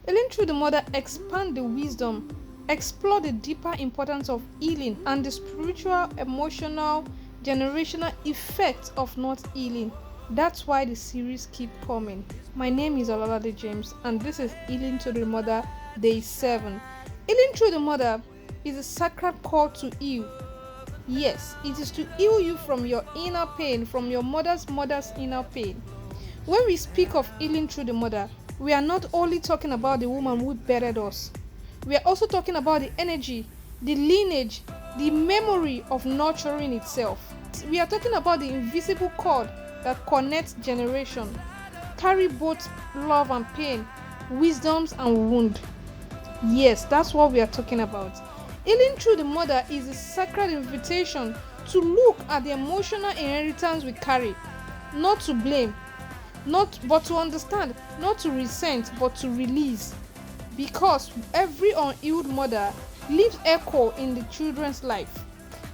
Healing through the mother expand the wisdom, explore the deeper importance of healing and the spiritual, emotional, generational effects of not healing. That's why the series keep coming. My name is Olalade James and this is Healing to the Mother Day 7. Healing through the mother is a sacred call to heal. Yes, it is to heal you from your inner pain, from your mother's inner pain. When we speak of healing through the mother, we are not only talking about the woman who birthed us. We are also talking about the energy, the lineage, the memory of nurturing itself. We are talking about the invisible cord that connects generations, carry both love and pain, wisdoms and wound. Yes, that's what we are talking about. Healing through the mother is a sacred invitation to look at the emotional inheritance we carry, not to blame, but to understand, not to resent, but to release. Because every unhealed mother leaves echo in the children's life.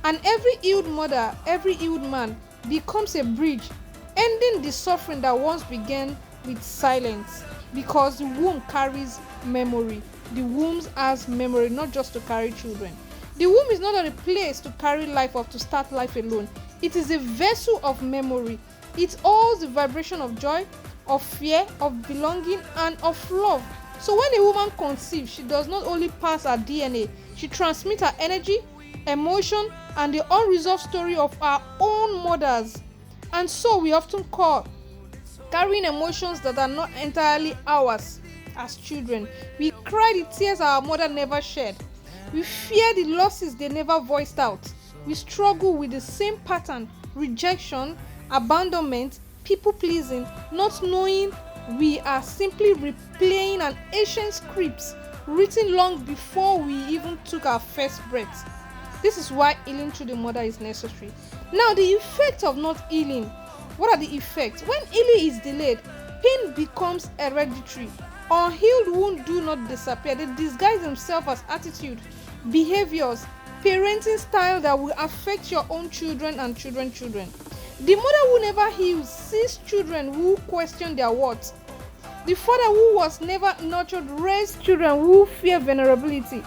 And every healed mother, every healed man becomes a bridge, ending the suffering that once began with silence. Because the womb carries memory. The womb has memory, not just to carry children. The womb is not a place to carry life or to start life alone. It is a vessel of memory. It holds the vibration of joy, of fear, of belonging, and of love. So when a woman conceives, she does not only pass her DNA, she transmits her energy, emotion, and the unresolved story of our own mothers. And so we often call carrying emotions that are not entirely ours as children. We cry the tears our mother never shed. We fear the losses they never voiced out. We struggle with the same pattern: rejection, abandonment, people pleasing, not knowing we are simply replaying an ancient script written long before we even took our first breath. This is why healing through the mother is necessary. Now, the effect of not healing. What are the effects? When healing is delayed, pain becomes hereditary. Unhealed wounds do not disappear. They disguise themselves as attitude, behaviors, parenting style that will affect your own children and children. The mother who never heals sees children who question their worth. The father who was never nurtured raised children who fear vulnerability.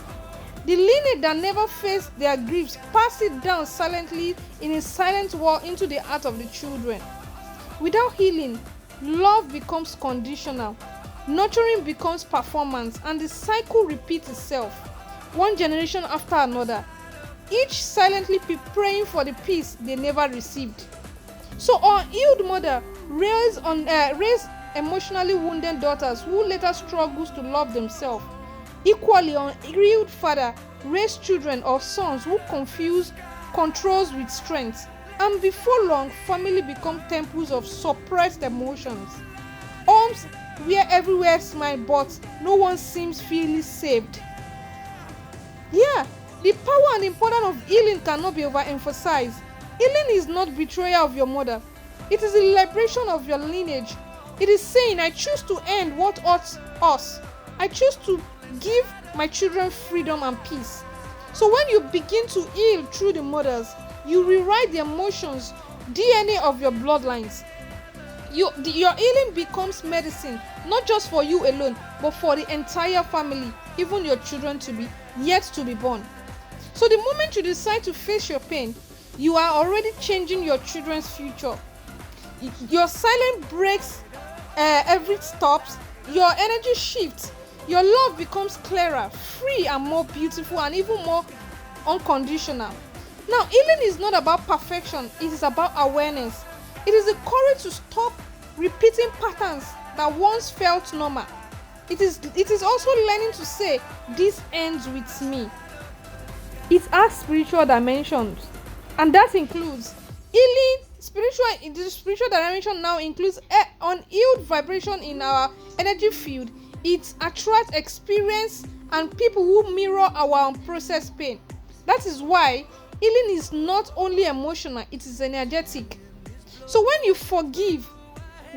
The lineage that never faced their griefs pass it down silently in a silent war into the heart of the children. Without healing, love becomes conditional, nurturing becomes performance, and the cycle repeats itself, one generation after another, each silently praying for the peace they never received. So unhealed mother raise emotionally wounded daughters who later struggles to love themselves. Equally, unhealed father raise children or sons who confuse controls with strength. And before long, family become temples of suppressed emotions. Homes where everywhere smile but no one seems really saved. Yeah, the power and importance of healing cannot be overemphasized. Healing is not betrayal of your mother. It is a liberation of your lineage. It is saying, I choose to end what hurts us. I choose to give my children freedom and peace. So when you begin to heal through the mothers, you rewrite the emotions, DNA of your bloodlines. Your healing becomes medicine, not just for you alone, but for the entire family, even your children to be yet to be born. So the moment you decide to face your pain, you are already changing your children's future. Your silent breaks, every stops, your energy shifts, your love becomes clearer, free and more beautiful and even more unconditional. Now, healing is not about perfection, it is about awareness. It is the courage to stop repeating patterns that once felt normal. It is also learning to say, this ends with me. It has spiritual dimensions, and that includes healing. The spiritual dimension now includes unhealed vibration in our energy field. It attracts experience and people who mirror our unprocessed pain. That is why healing is not only emotional, it is energetic. So when you forgive,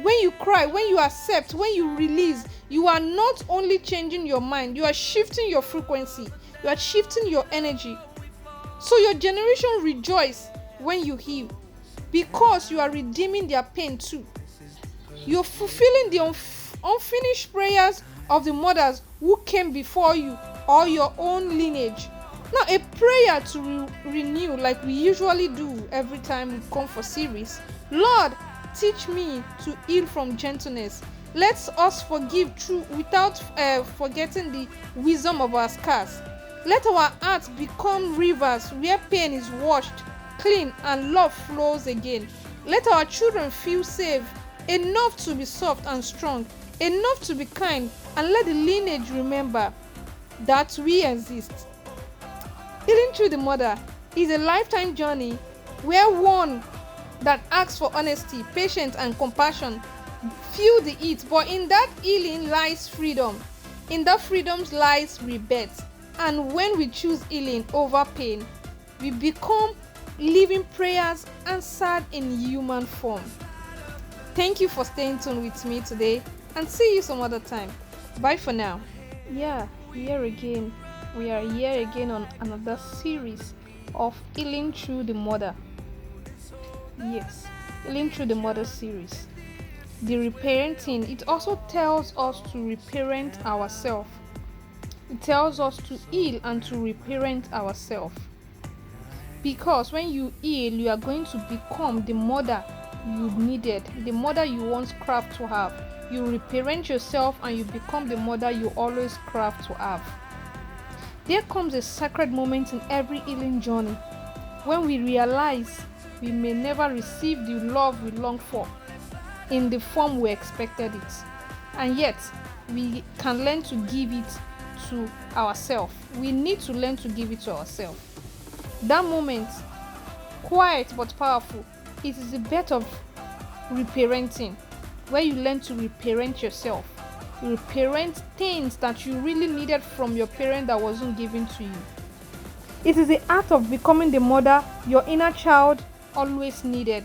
when you cry, when you accept, when you release, you are not only changing your mind, you are shifting your frequency, you are shifting your energy. So your generation rejoice when you heal, because you are redeeming their pain too. You're fulfilling the unfinished prayers of the mothers who came before you or your own lineage. Now, a prayer to renew, like we usually do every time we come for series. Lord, teach me to heal from gentleness. Let us forgive true without forgetting the wisdom of our scars. Let our hearts become rivers where pain is washed clean and love flows again. Let our children feel safe, enough to be soft and strong, enough to be kind, and let the lineage remember that we exist. Healing through the mother is a lifetime journey where one that asks for honesty, patience, and compassion feel the heat, but in that healing lies freedom. In that freedom lies rebirth. And when we choose healing over pain, we become living prayers answered in human form. Thank you for staying tuned with me today, and see you some other time. Bye for now. Yeah, here again. We are here again on another series of Healing Through the Mother. Yes, Healing Through the Mother series. The reparenting, it also tells us to reparent ourselves. It tells us to heal and to reparent ourselves. Because when you heal, you are going to become the mother you needed, the mother you once craved to have. You reparent yourself and you become the mother you always craved to have. There comes a sacred moment in every healing journey when we realize we may never receive the love we long for in the form we expected it, and yet we can learn to give it to ourselves. We need to learn to give it to ourselves. That moment, quiet but powerful, it is the birth of reparenting, where you learn to reparent yourself. You reparent things that you really needed from your parent that wasn't given to you. It is the act of becoming the mother your inner child always needed,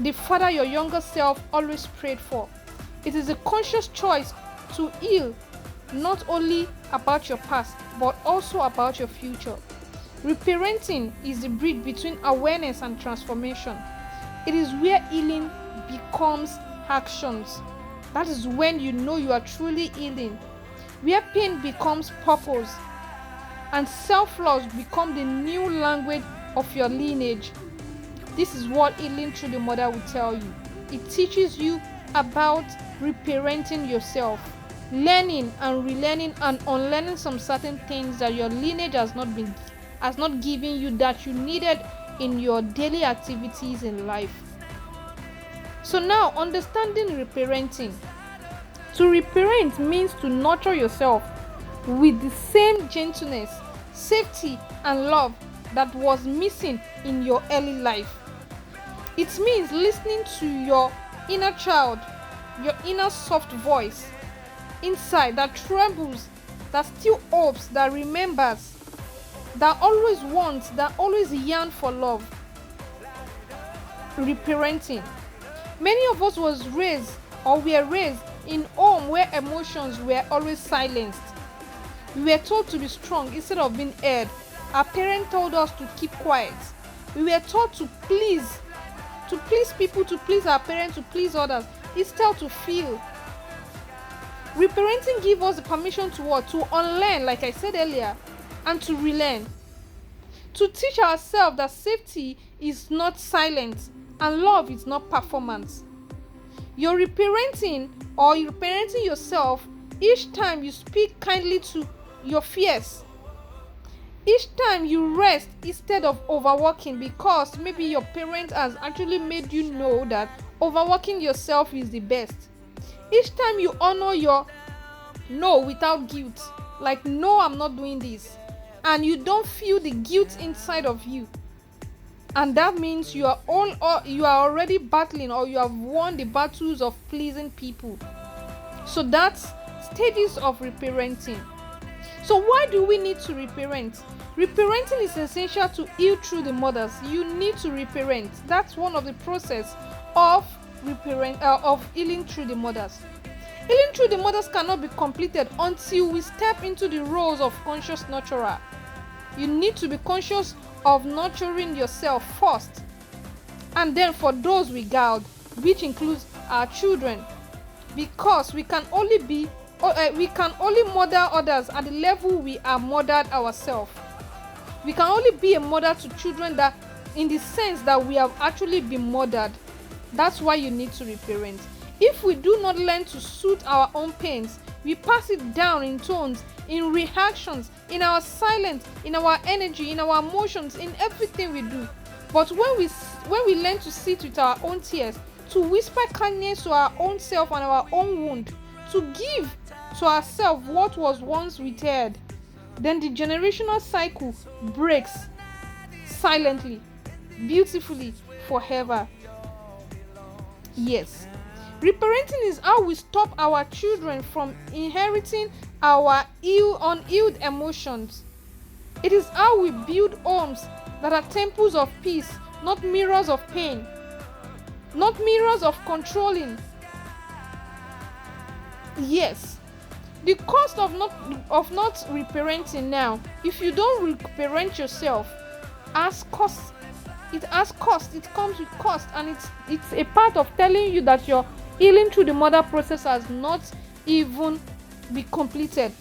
the father your younger self always prayed for. It is a conscious choice to heal, not only about your past, but also about your future. Reparenting is the bridge between awareness and transformation. It is where healing becomes actions. That is when you know you are truly healing. Where pain becomes purpose and self-loss become the new language of your lineage. This is what Healing Through the Mother will tell you. It teaches you about reparenting yourself, learning and relearning and unlearning some certain things that your lineage has not given you, that you needed in your daily activities in life. So now, understanding reparenting. To reparent means to nurture yourself with the same gentleness, safety, and love that was missing in your early life. It means listening to your inner child, your inner soft voice inside that trembles, that still hopes, that remembers, that always wants, that always yearns for love. Reparenting. Many of us were raised in home where emotions were always silenced. We were told to be strong instead of being heard. Our parents told us to keep quiet. We were taught to please people, to please our parents, to please others, instead to feel. Reparenting gives us the permission to what? To unlearn, like I said earlier, and to relearn. To teach ourselves that safety is not silence and love is not performance. You're reparenting or you're parenting yourself each time you speak kindly to your fears. Each time you rest instead of overworking, because maybe your parent has actually made you know that overworking yourself is the best. Each time you honor your no without guilt, like no, I'm not doing this, and you don't feel the guilt inside of you, and that means you are already battling, or you have won the battles of pleasing people. So that's stages of reparenting. So why do we need to reparent? Reparenting is essential to heal through the mothers. You need to reparent. That's one of the process of healing through the mothers. Healing through the mothers cannot be completed until we step into the roles of conscious nurturer. You need to be conscious of nurturing yourself first, and then for those we guard, which includes our children, because we can only be we can only model others at the level we are modeled ourselves. We can only be a mother to children that in the sense that we have actually been modeled. That's why you need to reparent. If we do not learn to soothe our own pains, we pass it down in tones, in reactions, in our silence, in our energy, in our emotions, in everything we do. But when we learn to sit with our own tears, to whisper kindness to our own self and our own wound, to give to ourselves what was once withheld, then the generational cycle breaks silently, beautifully, forever. Yes. Reparenting is how we stop our children from inheriting our unhealed emotions. It is how we build homes that are temples of peace, not mirrors of pain, not mirrors of controlling. Yes. The cost of not reparenting now, if you don't reparent yourself, has cost. It has cost. It comes with cost, and it's a part of telling you that your healing through the mother process has not even been completed.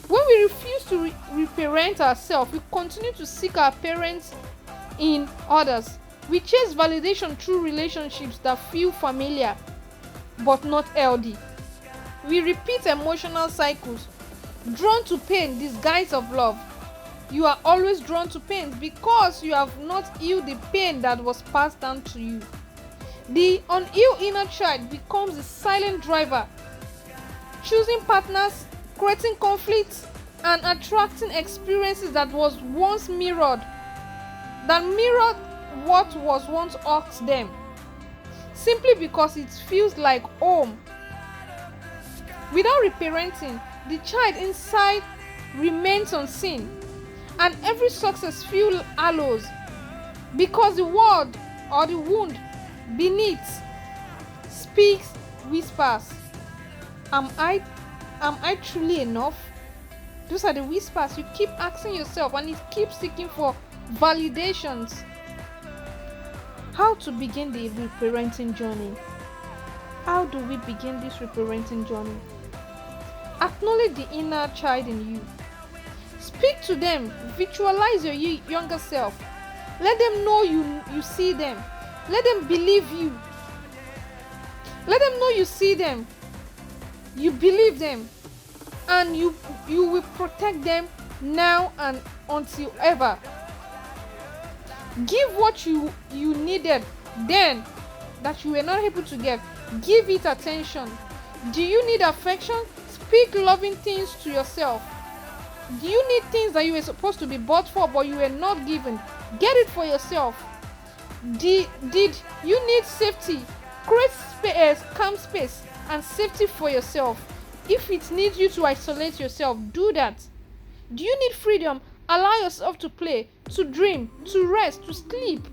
When we refuse to reparent ourselves, we continue to seek our parents in others. We chase validation through relationships that feel familiar but not healthy. We repeat emotional cycles, drawn to pain disguise of love. You are always drawn to pain because you have not healed the pain that was passed down to you. The unhealed inner child becomes the silent driver, choosing partners, creating conflicts, and attracting experiences that was once mirrored what was once hurt them, simply because it feels like home. Without reparenting, the child inside remains unseen, and every success feels hollow because the word or the wound beneath speaks whispers. Am I truly enough? Those are the whispers you keep asking yourself, and it keeps seeking for validations. How to begin the reparenting journey? How do we begin this reparenting journey? Acknowledge the inner child in you. Speak to them. Visualize your younger self. Let them know you see them. Let them believe you. Let them know you see them. You believe them. And you will protect them now and until ever. Give what you needed then that you were not able to get. Give it attention. Do you need affection? Speak loving things to yourself. Do you need things that you were supposed to be bought for but you were not given? Get it for yourself. Did you need safety? Create calm space and safety for yourself. If it needs you to isolate yourself, do that. Do you need freedom? Allow yourself to play, to dream, to rest, to sleep.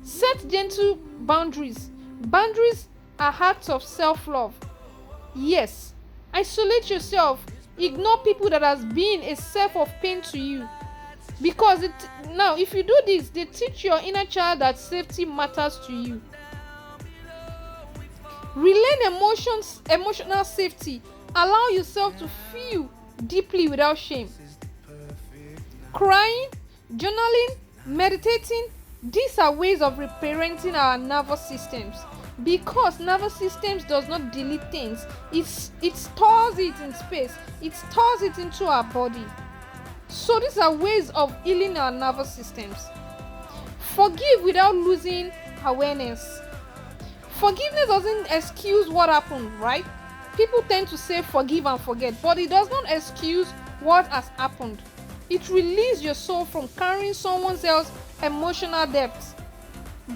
Set gentle boundaries. Boundaries are acts of self-love. Yes, isolate yourself. Ignore people that has been a self of pain to you. Because now, if you do this, they teach your inner child that safety matters to you. Relearn emotional safety. Allow yourself to feel deeply without shame. Crying, journaling, meditating, these are ways of reparenting our nervous systems. Because nervous systems does not delete things, it stores it in space, it stores it into our body. So these are ways of healing our nervous systems. Forgive without losing awareness. Forgiveness doesn't excuse what happened, right? People tend to say forgive and forget, but it does not excuse what has happened. It releases your soul from carrying someone else's emotional depth.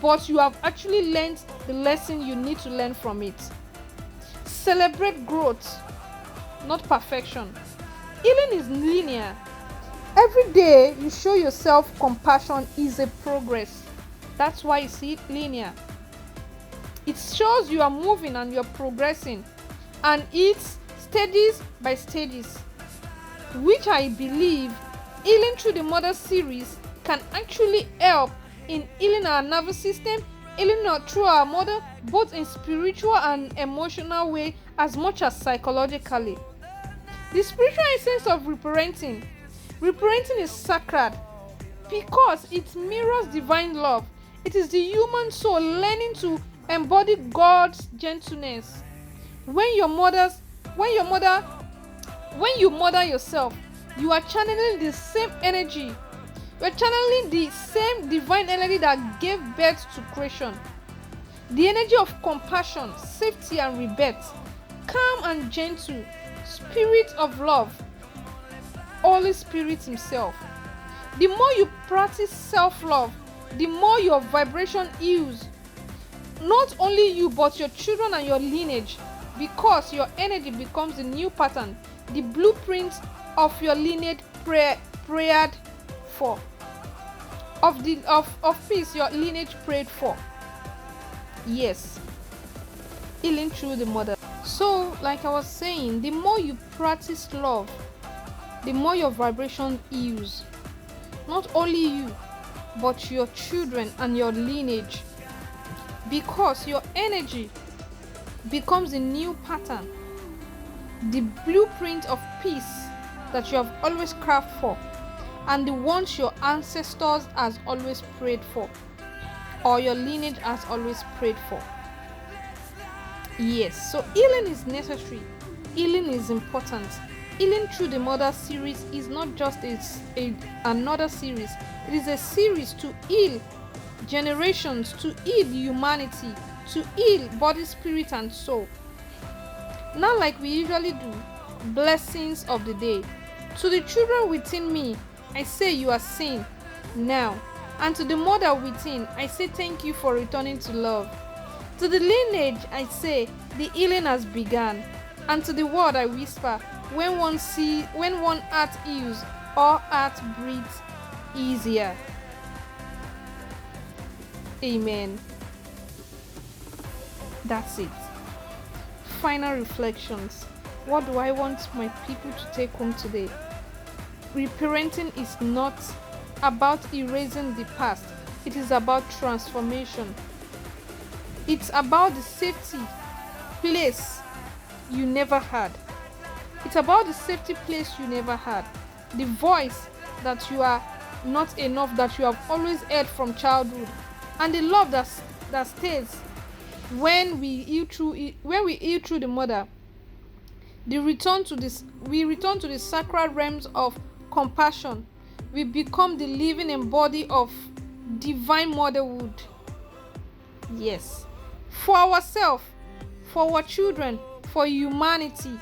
But you have actually learned the lesson you need to learn from it. Celebrate growth, not perfection. Healing is linear. Every day you show yourself compassion is a progress. That's why it's linear. It shows you are moving and you're progressing. And it's stages by stages, which I believe Healing Through the Mother series can actually help in healing our nervous system, healing through our mother, both in spiritual and emotional way, as much as psychologically. The spiritual essence of reparenting. Reparenting is sacred because it mirrors divine love. It is the human soul learning to embody God's gentleness. When you mother yourself, you are channeling the same energy. You are channeling the same divine energy that gave birth to creation. The energy of compassion, safety, and rebirth. Calm and gentle, spirit of love, Holy Spirit Himself. The more you practice self-love, the more your vibration heals. Not only you, but your children and your lineage, because your energy becomes a new pattern, the blueprint of your lineage prayed for. Of peace your lineage prayed for. Yes. Healing through the mother. So, like I was saying, the more you practice love, the more your vibration heals. Not only you, but your children and your lineage. Because your energy becomes a new pattern, the blueprint of peace that you have always craved for, and the ones your ancestors has always prayed for, or your lineage has always prayed for. Yes, so healing is necessary. Healing is important. Healing through the Mother series is not just another series. It is a series to heal generations, to heal humanity, to heal body, spirit, and soul. Now, like we usually do, blessings of the day. To the children within me, I say you are seen now. And to the mother within, I say thank you for returning to love. To the lineage, I say the healing has begun. And to the world, I whisper, when one heart heals, all heart breathes easier. Amen. That's it. Final reflections. What do I want my people to take home today? Reparenting is not about erasing the past. It is about transformation. It's about the safety place you never had. It's about the safety place you never had. The voice that you are not enough, that you have always heard from childhood. And the love that stays when we heal through the mother. We return to the sacred realms of compassion. We become the living embody of divine motherhood. Yes. For ourselves, for our children, for humanity.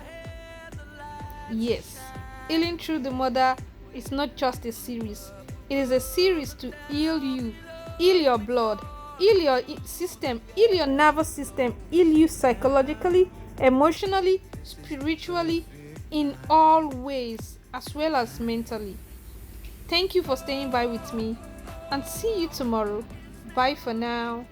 Yes. Healing through the mother is not just a series. It is a series to heal you, heal your blood, heal your system, heal your nervous system, heal you psychologically, emotionally, spiritually, in all ways, as well as mentally. Thank you for staying by with me, and see you tomorrow. Bye for now.